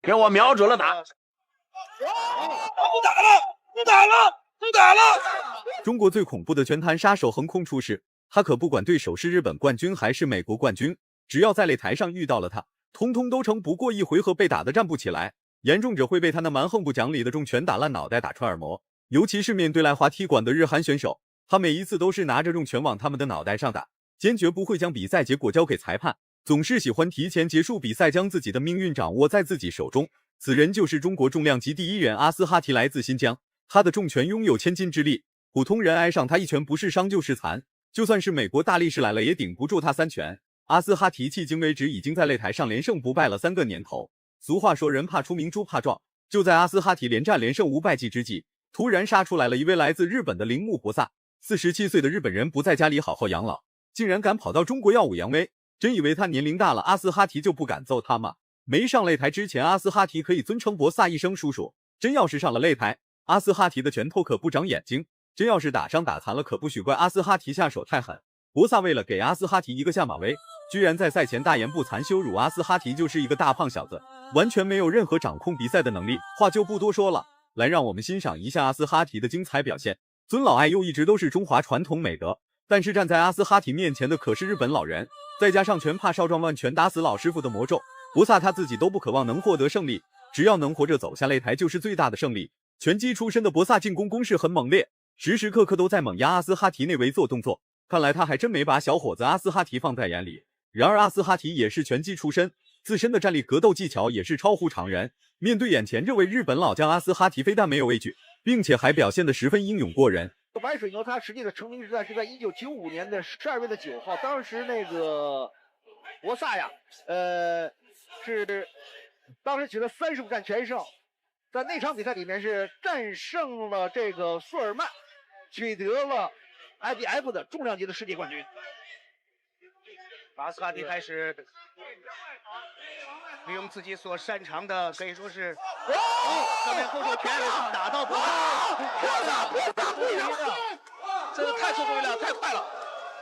给我瞄准了打！不打了！中国最恐怖的拳坛杀手横空出世，他可不管对手是日本冠军还是美国冠军，只要在擂台上遇到了他，通通都成不过一回合被打得站不起来，严重者会被他那蛮横不讲理的重拳打烂脑袋打穿耳膜。尤其是面对来华踢馆的日韩选手，他每一次都是拿着重拳往他们的脑袋上打，坚决不会将比赛结果交给裁判，总是喜欢提前结束比赛，将自己的命运掌握在自己手中。此人就是中国重量级第一人阿斯哈提，来自新疆。他的重拳拥有千斤之力，普通人挨上他一拳不是伤就是残，就算是美国大力士来了也顶不住他3拳。阿斯哈提迄今为止已经在擂台上连胜不败了3个年头。俗话说人怕出名猪怕壮，就在阿斯哈提连战连胜无败绩之际，突然杀出来了一位来自日本的铃木博萨。47岁的日本人不在家里好好养老，竟然敢跑到中国耀武扬威，真以为他年龄大了阿斯哈提就不敢揍他吗？没上擂台之前，阿斯哈提可以尊称博萨一声叔叔，真要是上了擂台，阿斯哈提的拳头可不长眼睛，真要是打伤打残了，可不许怪阿斯哈提下手太狠。博萨为了给阿斯哈提一个下马威，居然在赛前大言不惭羞辱阿斯哈提就是一个大胖小子，完全没有任何掌控比赛的能力。话就不多说了，来让我们欣赏一下阿斯哈提的精彩表现。尊老爱幼一直都是中华传统美德，但是站在阿斯哈提面前的可是日本老人，再加上拳怕少壮乱拳打死老师傅的魔咒，博萨他自己都不渴望能获得胜利，只要能活着走下擂台就是最大的胜利。拳击出身的博萨进攻攻势很猛烈，时时刻刻都在猛压阿斯哈提内围做动作，看来他还真没把小伙子阿斯哈提放在眼里。然而阿斯哈提也是拳击出身，自身的战力格斗技巧也是超乎常人，面对眼前这位日本老将，阿斯哈提非但没有畏惧，并且还表现得十分英勇过人。白水牛他实际的成名时代是在1995年的12月9号，当时那个博萨呀，是当时取得35战全胜，在那场比赛里面是战胜了这个苏尔曼，取得了 IBF 的重量级的世界冠军。阿斯哈提开始利用自己所擅长的，可以说是上面后手拳打到博萨，这个太出乎意料，太快了。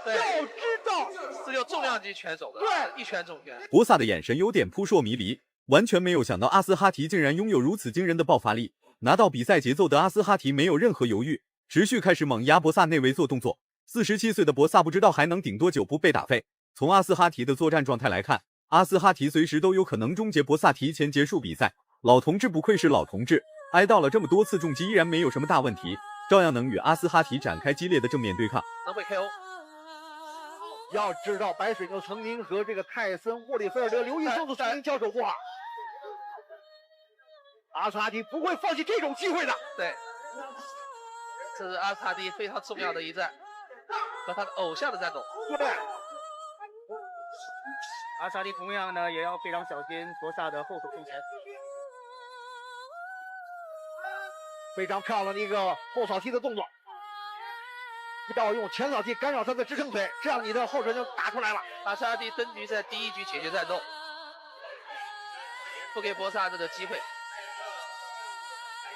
对，要知道这就重量级拳手的，对，一拳重拳。博萨的眼神有点扑朔迷离，完全没有想到阿斯哈提竟然拥有如此惊人的爆发力。拿到比赛节奏的阿斯哈提没有任何犹豫，持续开始猛压博萨内围做动作。47岁的博萨不知道还能顶多久不被打废。从阿斯哈提的作战状态来看，阿斯哈提随时都有可能终结博萨，提前结束比赛。老同志不愧是老同志，挨到了这么多次重击依然没有什么大问题，照样能与阿斯哈提展开激烈的正面对抗。能被 KO。要知道白水牛曾经和这个泰森、霍利菲尔德、刘易松都曾经交手过，阿斯哈提不会放弃这种机会的。对，这是阿斯哈提非常重要的一战，和他的偶像的战斗。对，阿斯哈提同样呢也要非常小心博萨的后手控拳。非常漂亮的一个后扫踢的动作，要用前扫踢干扰他的支撑腿，这样你的后手就打出来了。阿斯哈提争取在第一局解决战斗，不给博萨这个机会。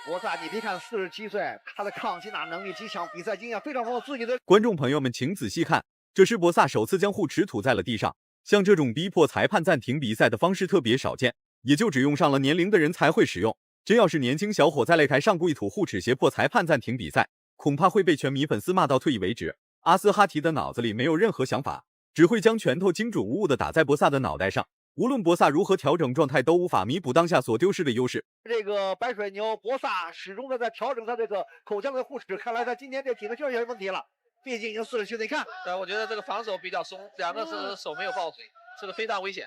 博萨，你别看47岁，他的抗击打能力极强，比赛经验非常丰富，自己的。观众朋友们请仔细看，这是博萨首次将护齿吐在了地上，像这种逼迫裁判暂停比赛的方式特别少见，也就只用上了年龄的人才会使用。真要是年轻小伙在擂台上故意吐护齿胁迫裁判暂停比赛，恐怕会被拳迷粉丝骂到退役为止。阿斯哈提的脑子里没有任何想法，只会将拳头精准无误地打在博萨的脑袋上，无论博萨如何调整状态，都无法弥补当下所丢失的优势。这个白水牛博萨始终在调整他这个口腔的护齿，看来他今天这体能确实有问题了，毕竟已经47岁。你看，我觉得这个防守比较松，两个是手没有抱腿，这个非常危险。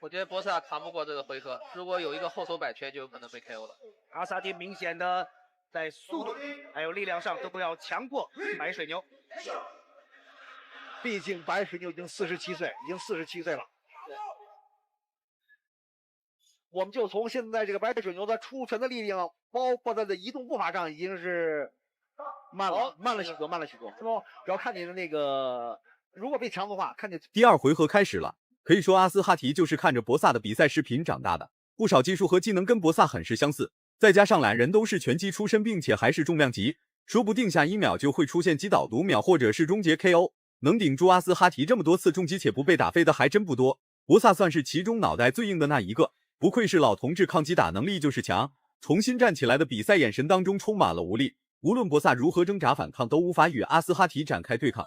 我觉得博萨扛不过这个回合，如果有一个后手摆拳，就有可能被 KO 了。阿斯哈提明显的在速度还有力量上都要强过白水牛，毕竟白水牛已经47岁，已经47岁了。我们就从现在这个白水牛的出拳的力量，包括他的移动步伐上，已经是慢了许多，是吧？主要看你的那个，如果被强的话，看你。第二回合开始了。可以说阿斯哈提就是看着博萨的比赛视频长大的，不少技术和技能跟博萨很是相似，再加上两人都是拳击出身，并且还是重量级，说不定下1秒就会出现击倒读秒或者是终结 KO。能顶住阿斯哈提这么多次重击且不被打飞的还真不多，博萨算是其中脑袋最硬的那一个。不愧是老同志，抗击打能力就是强。重新站起来的比赛眼神当中充满了无力，无论博萨如何挣扎反抗，都无法与阿斯哈提展开对抗。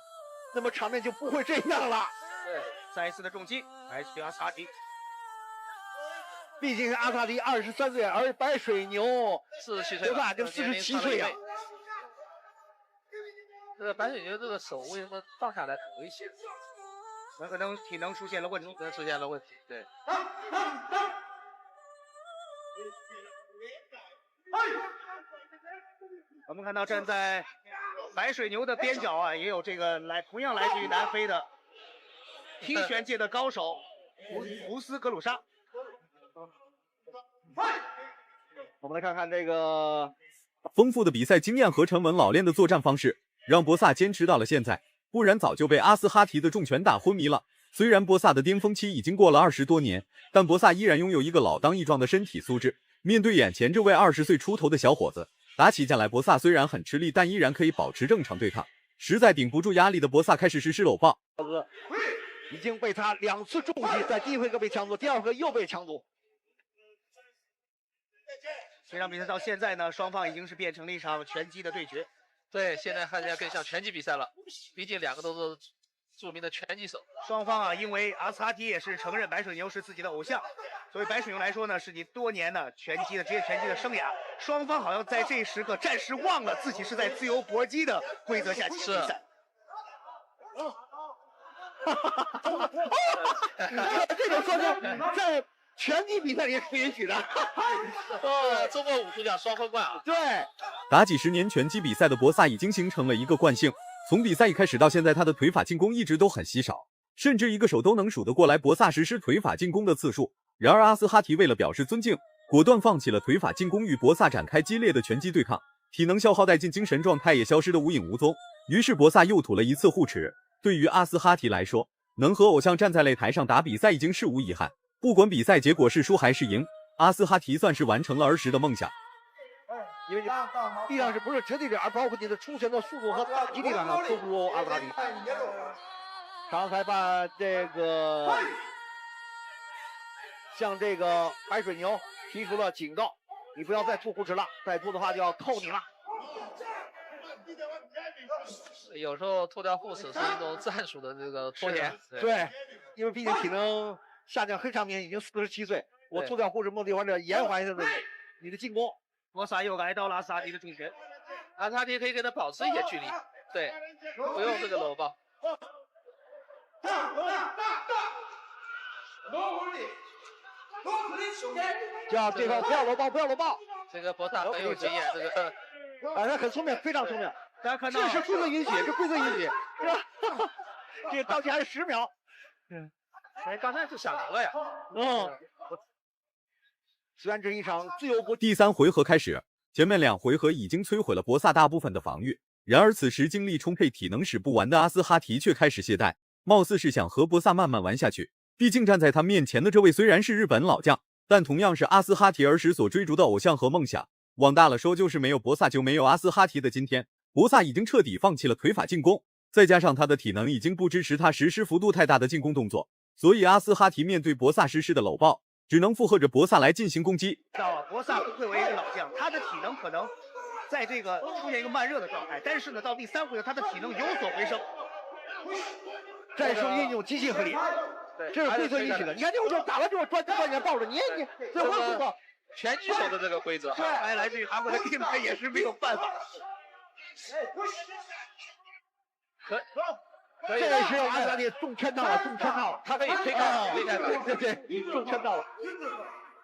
那么场面就不会这样了。对，再一次的重击，还是阿斯哈提。毕竟是阿斯哈提23岁，而白水牛47岁了，博萨就47岁呀。这个白水牛这个手为什么放下来很危险？很可能体能出现了问题，出现了问题。对。我们看到站在白水牛的边角啊，也有这个同样来自于南非的踢拳界的高手胡斯格鲁沙。我们来看看这个丰富的比赛经验和沉稳老练的作战方式，让博萨坚持到了现在，不然早就被阿斯哈提的重拳打昏迷了。虽然博萨的巅峰期已经过了20多年，但博萨依然拥有一个老当益壮的身体素质。面对眼前这位20岁出头的小伙子，打起架来，博萨虽然很吃力，但依然可以保持正常对抗。实在顶不住压力的博萨开始实施搂抱，已经被他2次重击，在第一回合被抢夺，第二回合又被抢夺。这场比赛到现在呢，双方已经是变成了一场拳击的对决。对，现在看起来更像拳击比赛了，毕竟两个都是著名的拳击手。双方啊，因为阿斯哈提也是承认白水牛是自己的偶像，所以白水牛来说呢，是你多年的职业拳击的生涯。双方好像在这一时刻暂时忘了自己是在自由搏击的规则下进行比赛。这种说法在拳击比赛里也是不允许的。中国武术讲双分冠啊。对，打几10年拳击比赛的博萨已经形成了一个惯性。从比赛一开始到现在，他的腿法进攻一直都很稀少，甚至一个手都能数得过来博萨实施腿法进攻的次数。然而阿斯哈提为了表示尊敬，果断放弃了腿法进攻，与博萨展开激烈的拳击对抗，体能消耗殆尽，精神状态也消失得无影无踪。于是博萨又吐了一次护齿。对于阿斯哈提来说，能和偶像站在擂台上打比赛已经是无遗憾，不管比赛结果是输还是赢，阿斯哈提算是完成了儿时的梦想。因为力量是不是绝对的，而包括你的出拳的速度和打击力量上都不如阿斯哈提。常裁判这个向这个白水牛提出了警告，你不要再吐护齿了，再吐的话就要扣你了。有时候脱掉护齿是一种战术的这个拖延。对，因为毕竟体能下降很长，已经47岁，我脱掉护齿目的话是延缓一下你的进攻。博萨又挨到了阿斯哈提的重拳，阿斯哈提可以跟他保持一些距离，对，不用这个搂抱。叫对方不要搂抱，不要搂抱。这个博萨很有经验，这个他很聪明，非常聪明。大家看到这是规则允许，这规则允许，是吧？这到期还是10秒。刚才是想赢了呀。虽然这是一场自由搏击。第3回合开始，前面2回合已经摧毁了博萨大部分的防御，然而此时精力充沛、体能使不完的阿斯哈提却开始懈怠，貌似是想和博萨慢慢玩下去。毕竟站在他面前的这位虽然是日本老将，但同样是阿斯哈提儿时所追逐的偶像和梦想。往大了说，就是没有博萨就没有阿斯哈提的今天。博萨已经彻底放弃了腿法进攻，再加上他的体能已经不支持他实施幅度太大的进攻动作，所以阿斯哈提面对博萨实施的搂抱，只能附和着博萨来进行攻击。博萨不愧为一个老将，他的体能可能在这个出现一个慢热的状态，但是呢，到第3回合他的体能有所回升。战术运用极其合理，这是规则允许的。你看，我说打了之后转眼抱着你，这我说拳击手的这个规则，来自于韩国的定牌也是没有办法。可以，这是阿斯哈提中圈套了，中圈套了，他可以推开，对，中圈套了，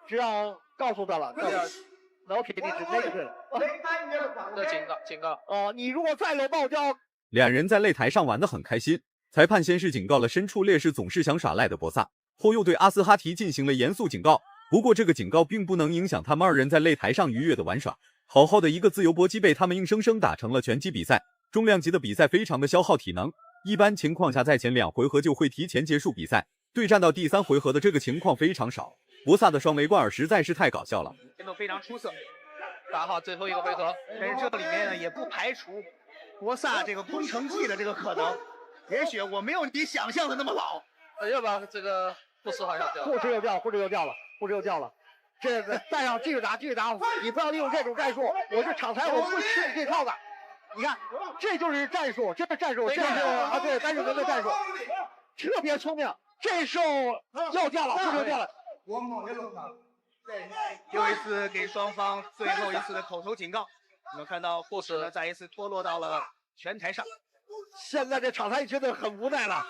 只要告诉他了，那 OK， 你只那个是，这警告。你如果再搂抱就要。两人在擂台上玩得很开心，裁判先是警告了身处劣势总是想耍赖的博萨，后又对阿斯哈提进行了严肃警告。不过这个警告并不能影响他们2人在擂台上愉悦的玩耍。好好的一个自由搏击被他们硬生生打成了拳击比赛。重量级的比赛非常的消耗体能，一般情况下在前2回合就会提前结束比赛，对战到第3回合的这个情况非常少。博萨的双围贯耳实在是太搞笑了，真的非常出色。打好最后一个回合，但是这里面呢也不排除博萨这个攻城计的这个可能，也许我没有你想象的那么老。要不然这个护齿好像掉了，护齿又掉了，护齿又掉了，护齿又掉了。这个带上继续打，你不要利用这种战术，我是场裁，我不会吃你这套的。你看，这就是战术，这是战术，这是啊，对，白水牛的战术，特别聪明。这时候要掉了，不掉了。又一次给双方最后一次的口头警告。我们看到护士呢再一次脱落到了拳台上。现在这场裁觉得很无奈了，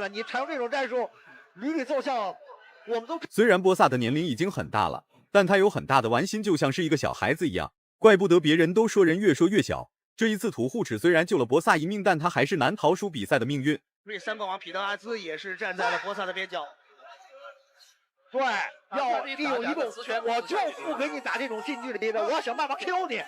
你采用这种战术，屡屡奏效，我们都。虽然波萨的年龄已经很大了，但他有很大的玩心，就像是一个小孩子一样。怪不得别人都说人越说越小。这一次土护齿虽然救了博萨一命，但他还是难逃输比赛的命运。瑞三冠王彼得阿兹也是站在了博萨的边角。对，要利用一动，我就不给你打这种近距离的，我要想办法 KO 你，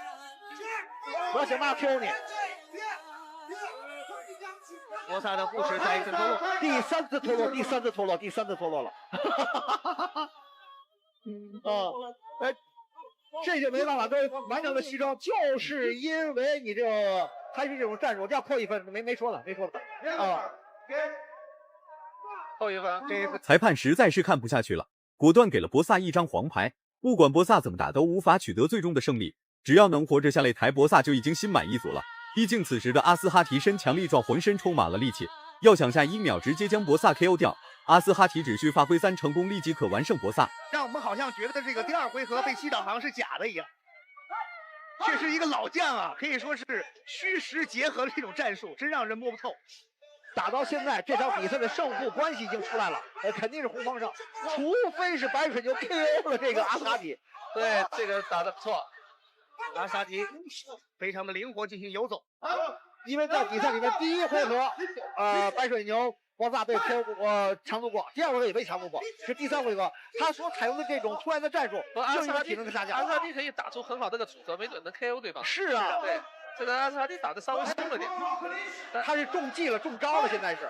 博萨的护齿再一次脱落，第三次脱落了。这就没办法，都完成了牺牲，就是因为你这个采取这种战术，这样扣1分，没说了啊。扣1分，这个裁判实在是看不下去了，果断给了博萨一张黄牌。不管博萨怎么打，都无法取得最终的胜利。只要能活着下擂台，博萨就已经心满意足了。毕竟此时的阿斯哈提身强力壮，浑身充满了力气，要想下1秒直接将博萨 KO 掉，阿斯哈提只需发挥3成功，立即可完胜博萨。让我们好像觉得这个第2回合被击倒好像是假的一样。这是一个老将啊，可以说是虚实结合的这种战术，真让人摸不透。打到现在，这场比赛的胜负关系已经出来了，肯定是红方胜，除非是白水牛 KO 了这个阿斯哈提。对，这个打得不错。阿斯哈提非常的灵活进行游走，因为在比赛里面第1回合，白水牛博萨被 KO 强度过，第2回合也被强度过，是第3回合他所采用的这种突然的战术，就因为体能的下降。阿斯哈提可以打出很好的个组合，没准能 KO 对方。是啊，对。这个阿斯哈提打的稍微松了点，他是中计了，中招了，现在是。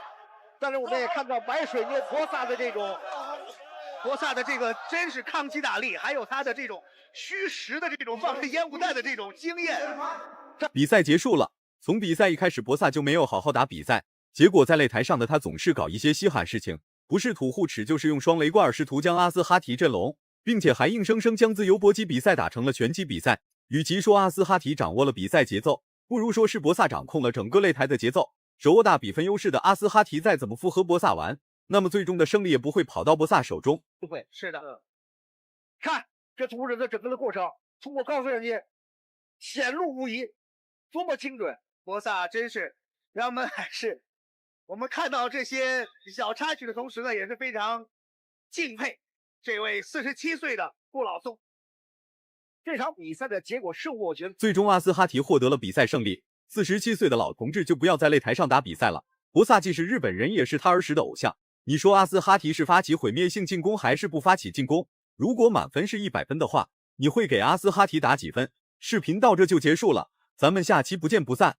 但是我们也看到白水牛博萨的这种，真是抗击打力，还有他的这种虚实的这种放置烟雾弹的这种经验。比赛结束了，从比赛一开始，博萨就没有好好打比赛，结果在擂台上的他总是搞一些稀罕事情，不是土护齿就是用双雷贯，试图将阿斯哈提震聋，并且还硬生生将自由搏击比赛打成了拳击比赛。与其说阿斯哈提掌握了比赛节奏，不如说是博萨掌控了整个擂台的节奏。手握大比分优势的阿斯哈提再怎么附和博萨玩，那么最终的胜利也不会跑到博萨手中。不会，是的。看这土人的整个的过程，通过高速人机显露无遗，多么精准！博萨真是让我们看到这些小插曲的同时呢，也是非常敬佩这位47岁的顾老松。这场比赛的结果胜负，我觉得最终阿斯哈提获得了比赛胜利。47岁的老同志就不要在擂台上打比赛了。博萨既是日本人，也是他儿时的偶像。你说阿斯哈提是发起毁灭性进攻还是不发起进攻？如果满分是100分的话，你会给阿斯哈提打几分？视频到这就结束了，咱们下期不见不散。